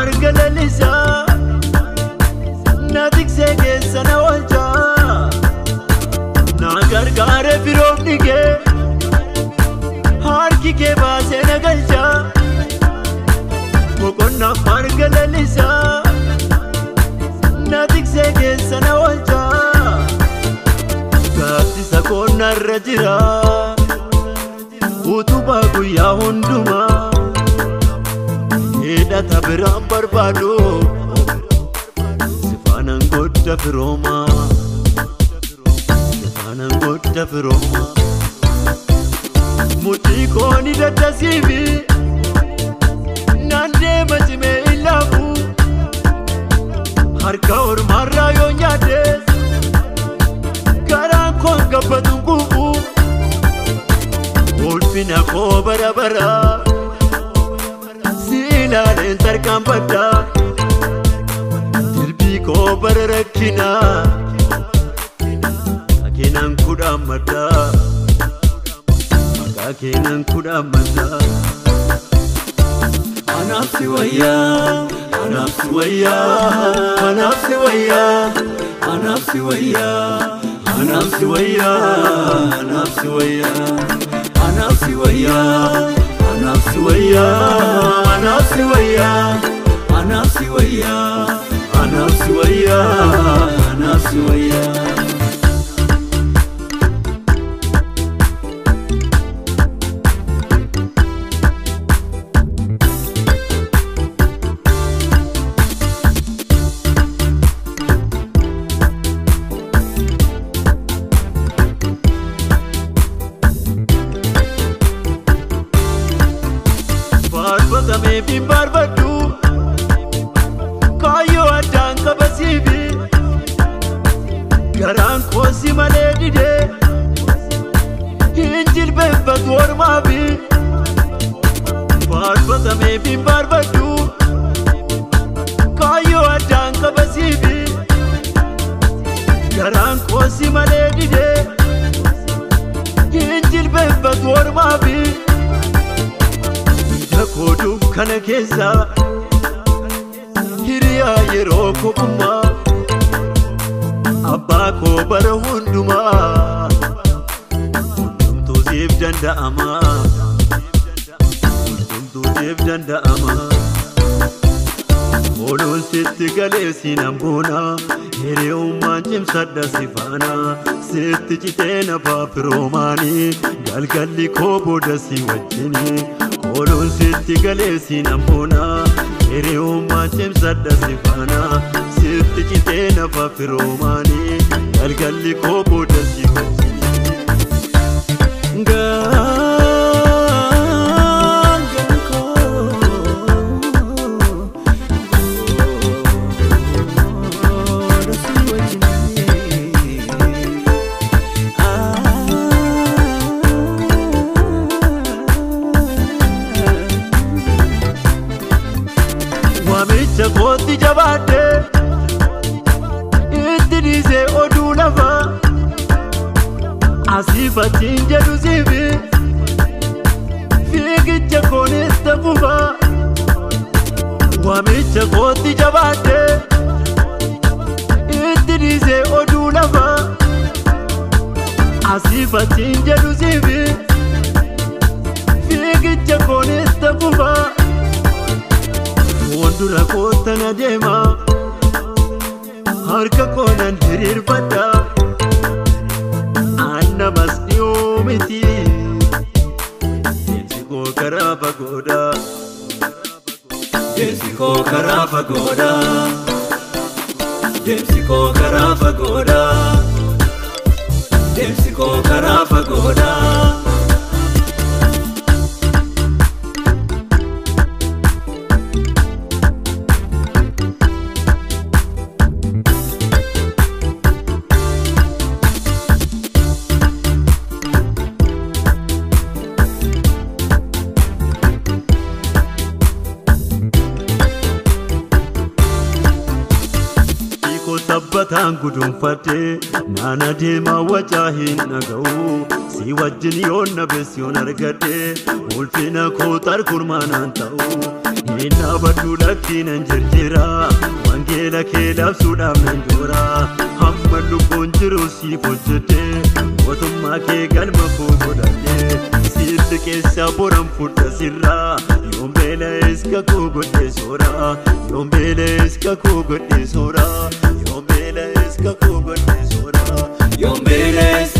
margala lisa natik sege sana walja na gargare firomni ke har ki ke baase nagalja mokonna margala lisa natik sege sana walja gati sakonna rajira utuba guya hunduma eda tabiram barbado sifanan godda firoma muti koni dadda sibi nande majme ilabu harka or marra yo nyade karan kon gabadun gubu wolfina ko barabara silalen tarkan badda dirbi ko bararakina kakenan kudamada anafsi waya anafsi waya anafsi waya anafsi waya anafsi waya anafsi waya anafsi waya anafsi waya anafsi waya anafsi waya anafsi waya anafsi waya me bin barbadu kayo adan ka basibi garan ko simale dide injil bebba gorma bi barbada me bin barbadu kayo adan ka basibi garan ko simale dide injil bebba gorma bi kodu kana keza hiriya yero ko kuma abba ko bar hunduma hundum to zib danda ama olol sitti gale sinambona hiriyo manjim sadda sifana sitti chitena papiromani galgalli ko bodasi wajjini olol sitti gale sinambona hiriyo manjim sadda sifana sitti chitena papiromani galgalli ko bodasi wajjini Koti jabate itirize odulava asifa tinja duzibi figi chakonista kuba wamicha koti jabate itirize odulava asifa tinja duzibi figi chakonista kuba wandura kota na dema harka konan hirir bada anna masniyo miti densi ko karafa goda densi ko karafa goda densi ko karafa goda densi ko karafa goda tabbatan gudun fate nana dema wajahin nagau si wajin yon nabes yon argade ulfina ko tar kurmanan tau Inna baddu lakkinan jirjira wangeela kee labsuudhaaf nan joora hamma lubbuun jiru siif hojjedhe mootummaa kee galma koo godhadhe sitti keessa boran fudha sirraa yoon beela'es kakuu godhe soora yoon beela'es kakuu godhe soora yoon beela'es kakuu godhe soora yoon beela'es